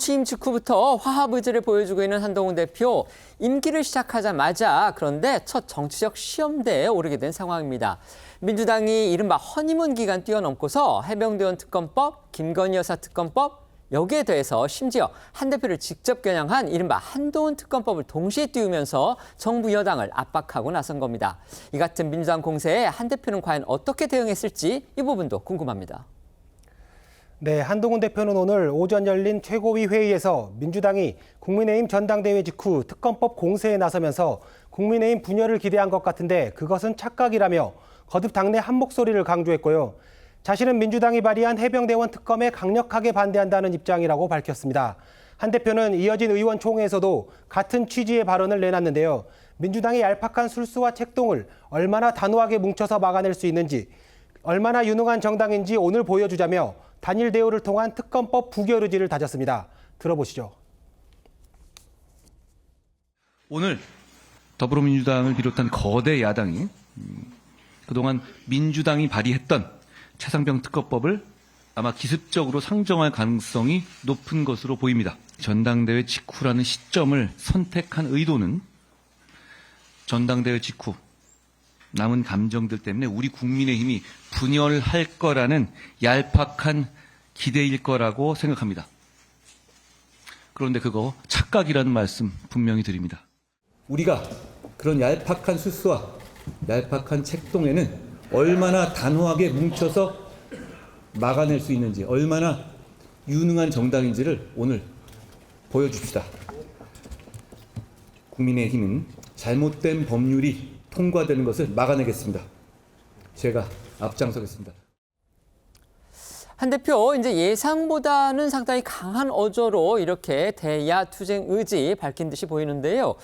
취임 직후부터 화합 의지를 보여주고 있는 한동훈 대표. 임기를 시작하자마자 그런데 첫 정치적 시험대에 오르게 된 상황입니다. 민주당이 이른바 허니문 기간 뛰어넘고서 해병대원 특검법, 김건희 여사 특검법, 여기에 대해서 심지어 한 대표를 직접 겨냥한 이른바 한동훈 특검법을 동시에 띄우면서 정부 여당을 압박하고 나선 겁니다. 이 같은 민주당 공세에 한 대표는 과연 어떻게 대응했을지 이 부분도 궁금합니다. 네, 한동훈 대표는 오늘 오전 열린 최고위 회의에서 민주당이 국민의힘 전당대회 직후 특검법 공세에 나서면서 국민의힘 분열을 기대한 것 같은데 그것은 착각이라며 거듭 당내 한 목소리를 강조했고요. 자신은 민주당이 발의한 해병대원 특검에 강력하게 반대한다는 입장이라고 밝혔습니다. 한 대표는 이어진 의원총회에서도 같은 취지의 발언을 내놨는데요. 민주당의 얄팍한 술수와 책동을 얼마나 단호하게 뭉쳐서 막아낼 수 있는지, 얼마나 유능한 정당인지 오늘 보여주자며 단일 대우를 통한 특검법 부결 의지를 다졌습니다. 들어보시죠. 오늘 더불어민주당을 비롯한 거대 야당이 그동안 민주당이 발의했던 차상병 특검법을 아마 기습적으로 상정할 가능성이 높은 것으로 보입니다. 전당대회 직후라는 시점을 선택한 의도는 전당대회 직후 남은 감정들 때문에 우리 국민의힘이 분열할 거라는 얄팍한 기대일 거라고 생각합니다. 그런데 그거 착각이라는 말씀 분명히 드립니다. 우리가 그런 얄팍한 수수와 얄팍한 책동에는 얼마나 단호하게 뭉쳐서 막아낼 수 있는지, 얼마나 유능한 정당인지를 오늘 보여줍시다. 국민의힘은 잘못된 법률이 통과되는 것을 막아내겠습니다. 제가 앞장서겠습니다. 한 대표, 이제 예상보다는 상당히 강한 어조로 이렇게 대야 투쟁 의지 밝힌 듯이 보이는데요.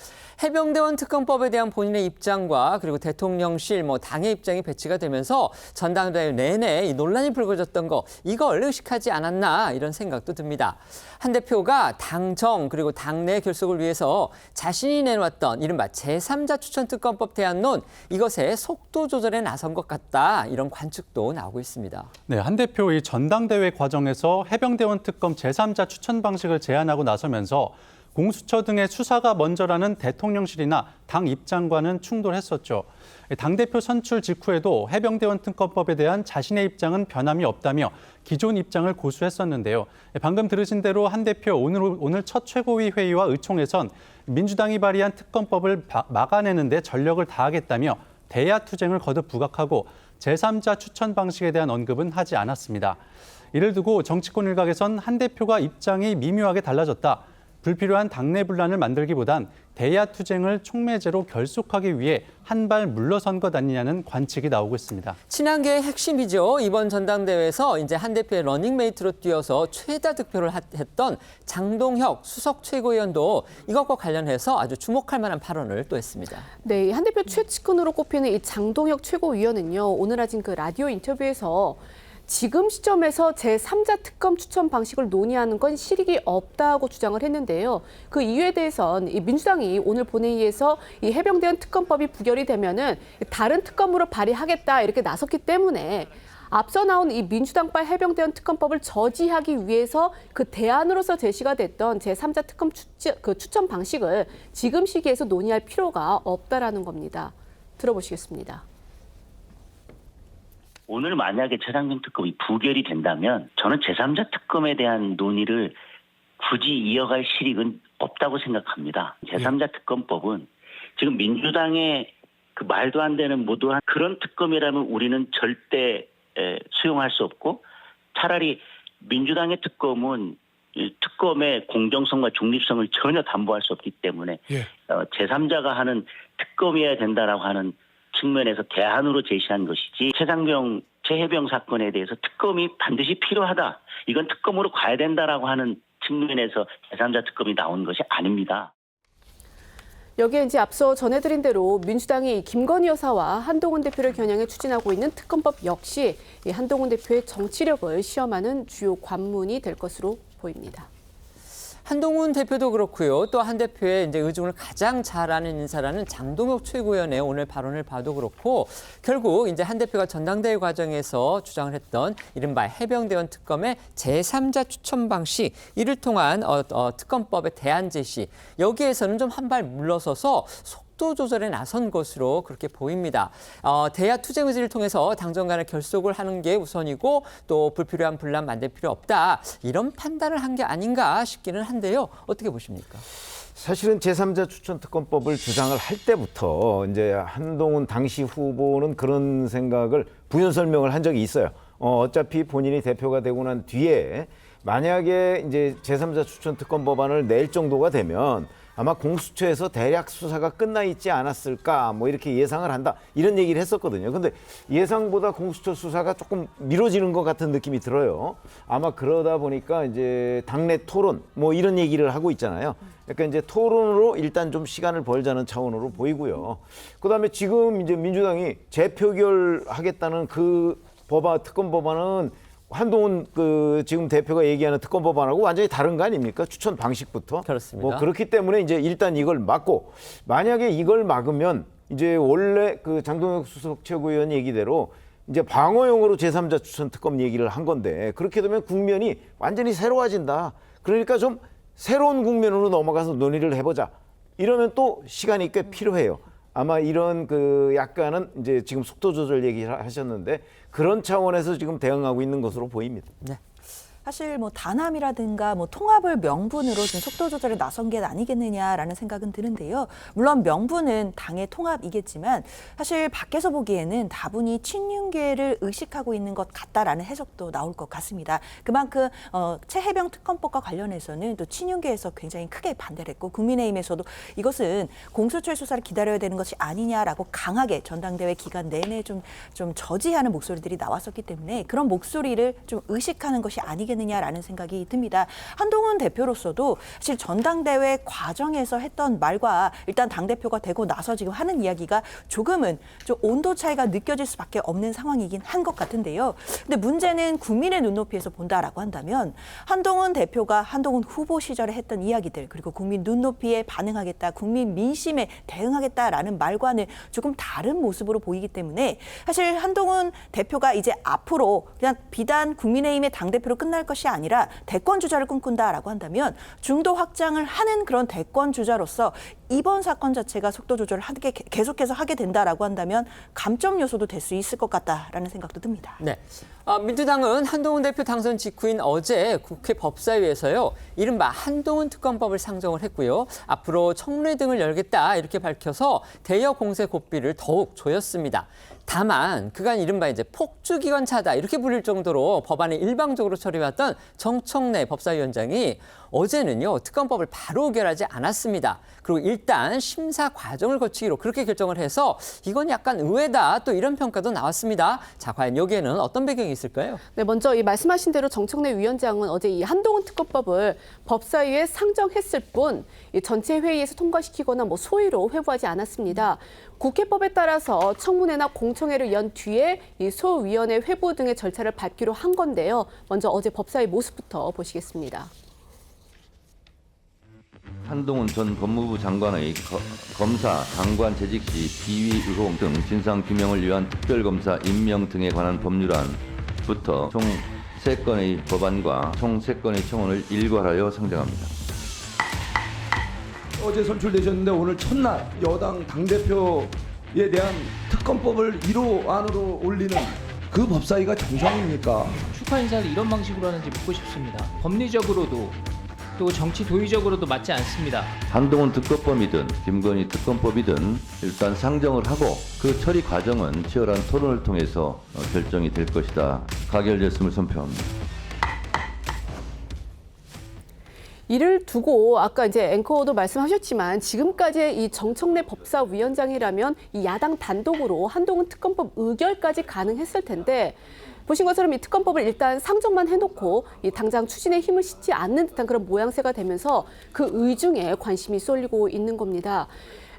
해병대원 특검법에 대한 본인의 입장과 그리고 대통령실, 당의 입장이 배치가 되면서 전당대회 내내 이 논란이 불거졌던 거, 이걸 의식하지 않았나 이런 생각도 듭니다. 한 대표가 당정 그리고 당내 결속을 위해서 자신이 내놓았던 이른바 제3자 추천 특검법 대안론, 이것에 속도 조절에 나선 것 같다, 이런 관측도 나오고 있습니다. 네, 한 대표 이 전당대회 과정에서 해병대원 특검 제3자 추천 방식을 제안하고 나서면서 공수처 등의 수사가 먼저라는 대통령실이나 당 입장과는 충돌했었죠. 당대표 선출 직후에도 해병대원 특검법에 대한 자신의 입장은 변함이 없다며 기존 입장을 고수했었는데요. 방금 들으신 대로 한 대표 오늘 첫 최고위 회의와 의총에선 민주당이 발의한 특검법을 막아내는 데 전력을 다하겠다며 대야 투쟁을 거듭 부각하고 제3자 추천 방식에 대한 언급은 하지 않았습니다. 이를 두고 정치권 일각에선 한 대표가 입장이 미묘하게 달라졌다, 불필요한 당내 분란을 만들기보단 대야 투쟁을 촉매제로 결속하기 위해 한 발 물러선 것 아니냐는 관측이 나오고 있습니다. 친한계의 핵심이죠. 이번 전당대회에서 이제 한 대표의 러닝메이트로 뛰어서 최다 득표를 했던 장동혁 수석 최고위원도 이것과 관련해서 아주 주목할 만한 발언을 또 했습니다. 네, 한 대표 최측근으로 꼽히는 이 장동혁 최고위원은요, 오늘 하신 그 라디오 인터뷰에서 지금 시점에서 제3자 특검 추천 방식을 논의하는 건 실익이 없다고 주장을 했는데요. 그 이유에 대해선 이 민주당이 오늘 본회의에서 이 해병대원 특검법이 부결이 되면은 다른 특검으로 발의하겠다 이렇게 나섰기 때문에 앞서 나온 이 민주당발 해병대원 특검법을 저지하기 위해서 그 대안으로서 제시가 됐던 제3자 특검 추천 방식을 지금 시기에서 논의할 필요가 없다라는 겁니다. 들어보시겠습니다. 오늘 만약에 차상병 특검이 부결이 된다면 저는 제3자 특검에 대한 논의를 굳이 이어갈 실익은 없다고 생각합니다. 제3자 특검법은 지금 민주당의 그 말도 안 되는 모도한 그런 특검이라면 우리는 절대 수용할 수 없고, 차라리 민주당의 특검은 특검의 공정성과 중립성을 전혀 담보할 수 없기 때문에 제3자가 하는 특검이어야 된다라고 하는 측면에서 대안으로 제시한 것이지, 최해병 사건에 대해서 특검이 반드시 필요하다, 이건 특검으로 가야 된다라고 하는 측면에서 제3자 특검이 나온 것이 아닙니다. 여기에 이제 앞서 전해드린 대로 민주당이 김건희 여사와 한동훈 대표를 겨냥해 추진하고 있는 특검법 역시 이 한동훈 대표의 정치력을 시험하는 주요 관문이 될 것으로 보입니다. 한동훈 대표도 그렇고요. 또 한 대표의 이제 의중을 가장 잘 아는 인사라는 장동혁 최고위원의 오늘 발언을 봐도 그렇고 결국 이제 한 대표가 전당대회 과정에서 주장을 했던 이른바 해병대원 특검의 제3자 추천 방식 이를 통한 특검법의 대안 제시 여기에서는 좀 한 발 물러서서 속도 조절에 나선 것으로 그렇게 보입니다. 대야 투쟁 의지를 통해서 당정 간의 결속을 하는 게 우선이고 또 불필요한 분란 만들 필요 없다. 이런 판단을 한 게 아닌가 싶기는 한데요. 어떻게 보십니까? 사실은 제3자 추천 특검법을 주장을 할 때부터 이제 한동훈 당시 후보는 그런 생각을 부연 설명을 한 적이 있어요. 어차피 본인이 대표가 되고 난 뒤에 만약에 이제 제3자 추천 특검 법안을 낼 정도가 되면 아마 공수처에서 대략 수사가 끝나 있지 않았을까 뭐 이렇게 예상을 한다 이런 얘기를 했었거든요. 근데 예상보다 공수처 수사가 조금 미뤄지는 것 같은 느낌이 들어요. 아마 그러다 보니까 이제 당내 토론 뭐 이런 얘기를 하고 있잖아요. 약간 이제 토론으로 일단 좀 시간을 벌자는 차원으로 보이고요. 그다음에 지금 이제 민주당이 재표결하겠다는 그 특검 법안은 한동훈 지금 대표가 얘기하는 특검 법안하고 완전히 다른 거 아닙니까? 추천 방식부터. 그렇습니다. 뭐 그렇기 때문에 이제 일단 이걸 막고 만약에 이걸 막으면 이제 원래 그 장동혁 수석 최고위원 얘기대로 이제 방어용으로 제3자 추천 특검 얘기를 한 건데 그렇게 되면 국면이 완전히 새로워진다. 그러니까 좀 새로운 국면으로 넘어가서 논의를 해보자. 이러면 또 시간이 꽤 필요해요. 아마 이런 약간은 이제 지금 속도 조절 얘기를 하셨는데 그런 차원에서 지금 대응하고 있는 것으로 보입니다. 네. 사실 뭐 단합이라든가 뭐 통합을 명분으로 좀 속도 조절에 나선 게 아니겠느냐라는 생각은 드는데요. 물론 명분은 당의 통합이겠지만 사실 밖에서 보기에는 다분히 친윤계를 의식하고 있는 것 같다라는 해석도 나올 것 같습니다. 그만큼 최해병 특검법과 관련해서는 또 친윤계에서 굉장히 크게 반대를 했고 국민의힘에서도 이것은 공수처의 수사를 기다려야 되는 것이 아니냐라고 강하게 전당대회 기간 내내 좀 저지하는 목소리들이 나왔었기 때문에 그런 목소리를 좀 의식하는 것이 아니겠느냐라는 생각이 듭니다. 한동훈 대표로서도 사실 전당대회 과정에서 했던 말과 일단 당대표가 되고 나서 지금 하는 이야기가 조금은 좀 온도 차이가 느껴질 수밖에 없는 상황이긴 한 것 같은데요. 근데 문제는 국민의 눈높이에서 본다라고 한다면 한동훈 대표가 한동훈 후보 시절에 했던 이야기들 그리고 국민 눈높이에 반응하겠다, 국민 민심에 대응하겠다라는 말과는 조금 다른 모습으로 보이기 때문에 사실 한동훈 대표가 이제 앞으로 그냥 비단 국민의힘의 당대표로 끝날 것이 아니라 대권 주자를 꿈꾼다라고 한다면 중도 확장을 하는 그런 대권 주자로서 이번 사건 자체가 속도 조절을 계속해서 하게 된다라고 한다면 감점 요소도 될 수 있을 것 같다라는 생각도 듭니다. 네. 민주당은 한동훈 대표 당선 직후인 어제 국회 법사위에서요. 이른바 한동훈 특검법을 상정을 했고요. 앞으로 청문회 등을 열겠다 이렇게 밝혀서 대여 공세 고삐를 더욱 조였습니다. 다만 그간 이른바 이제 폭주기관차다 이렇게 불릴 정도로 법안을 일방적으로 처리해왔던 정청래 법사위원장이 어제는요 특검법을 바로 의결하지 않았습니다. 그리고 일단 심사 과정을 거치기로 그렇게 결정을 해서 이건 약간 의외다 또 이런 평가도 나왔습니다. 자 과연 여기에는 어떤 배경이 있을까요? 네, 먼저 이 말씀하신 대로 정청래 위원장은 어제 이 한동훈 특검법을 법사위에 상정했을 뿐 이 전체 회의에서 통과시키거나 뭐 소위로 회부하지 않았습니다. 국회법에 따라서 청문회나 공청회를 연 뒤에 이 소위원회 회부 등의 절차를 밟기로 한 건데요. 먼저 어제 법사위 모습부터 보시겠습니다. 한동훈 전 법무부 장관의 검사, 장관 재직 시 비위 의혹 등 진상 규명을 위한 특별검사 임명 등에 관한 법률안부터 총 3건의 법안과 총 3건의 청원을 일괄하여 상정합니다. 어제 선출되셨는데 오늘 첫날 여당 당대표에 대한 특검법을 1호 안으로 올리는 그 법사위가 정상입니까? 축하 인사를 이런 방식으로 하는지 묻고 싶습니다. 법리적으로도 또 정치 도의적으로도 맞지 않습니다. 한동훈 특검법이든 김건희 특검법이든 일단 상정을 하고 그 처리 과정은 치열한 토론을 통해서 결정이 될 것이다. 가결됐음을 선포합니다. 이를 두고 아까 이제 앵커도 말씀하셨지만 지금까지의 이 정청래 법사위원장이라면 이 야당 단독으로 한동훈 특검법 의결까지 가능했을 텐데 보신 것처럼 이 특검법을 일단 상정만 해놓고 이 당장 추진에 힘을 싣지 않는 듯한 그런 모양새가 되면서 그 의중에 관심이 쏠리고 있는 겁니다.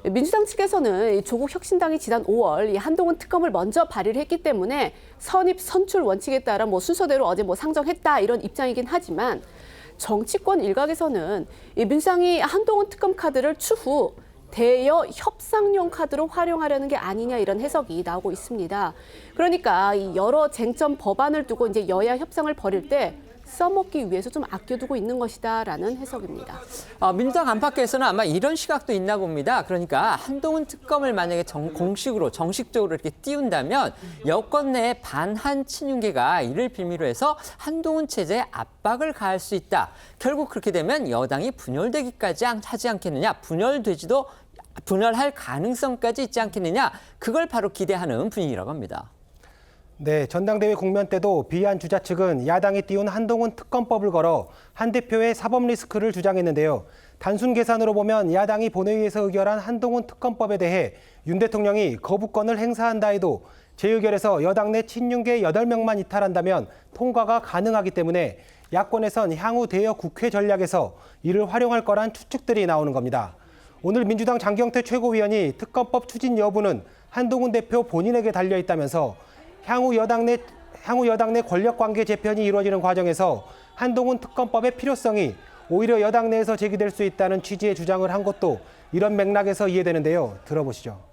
민주당 측에서는 조국 혁신당이 지난 5월 이 한동훈 특검을 먼저 발의를 했기 때문에 선입 선출 원칙에 따라 뭐 순서대로 어제 뭐 상정했다 이런 입장이긴 하지만 정치권 일각에서는 이 민주당이 한동훈 특검 카드를 추후 대여 협상용 카드로 활용하려는 게 아니냐 이런 해석이 나오고 있습니다. 그러니까 이 여러 쟁점 법안을 두고 이제 여야 협상을 벌일 때 써먹기 위해서 좀 아껴두고 있는 것이다라는 해석입니다. 민주당 안팎에서는 아마 이런 시각도 있나 봅니다. 그러니까 한동훈 특검을 만약에 공식으로 정식적으로 이렇게 띄운다면 여권 내 반한 친윤계가 이를 빌미로 해서 한동훈 체제에 압박을 가할 수 있다. 결국 그렇게 되면 여당이 분열되기까지 하지 않겠느냐. 분열할 가능성까지 있지 않겠느냐. 그걸 바로 기대하는 분위기라고 합니다. 네, 전당대회 국면 때도 비한 주자 측은 야당이 띄운 한동훈 특검법을 걸어 한 대표의 사법 리스크를 주장했는데요. 단순 계산으로 보면 야당이 본회의에서 의결한 한동훈 특검법에 대해 윤 대통령이 거부권을 행사한다 해도 재의결에서 여당 내 친윤계 8명만 이탈한다면 통과가 가능하기 때문에 야권에선 향후 대여 국회 전략에서 이를 활용할 거란 추측들이 나오는 겁니다. 오늘 민주당 장경태 최고위원이 특검법 추진 여부는 한동훈 대표 본인에게 달려 있다면서 향후 여당 내 권력관계 재편이 이루어지는 과정에서 한동훈 특검법의 필요성이 오히려 여당 내에서 제기될 수 있다는 취지의 주장을 한 것도 이런 맥락에서 이해되는데요. 들어보시죠.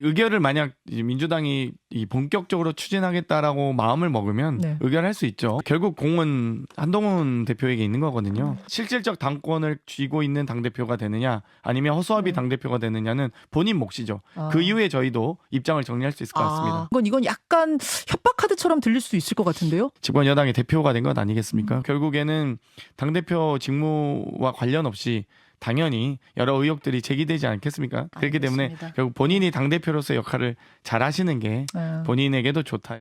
의결을 만약 민주당이 본격적으로 추진하겠다라고 마음을 먹으면 네. 의결할 수 있죠. 결국 공은 한동훈 대표에게 있는 거거든요. 실질적 당권을 쥐고 있는 당대표가 되느냐 아니면 허수아비 당대표가 되느냐는 본인 몫이죠. 그 이후에 저희도 입장을 정리할 수 있을 것 같습니다. 이건 약간 협박 카드처럼 들릴 수 있을 것 같은데요. 집권 여당의 대표가 된 것 아니겠습니까? 결국에는 당대표 직무와 관련 없이 당연히 여러 의혹들이 제기되지 않겠습니까? 그렇기 때문에 알겠습니다. 결국 본인이 당대표로서의 역할을 잘 하시는 게 본인에게도 좋다.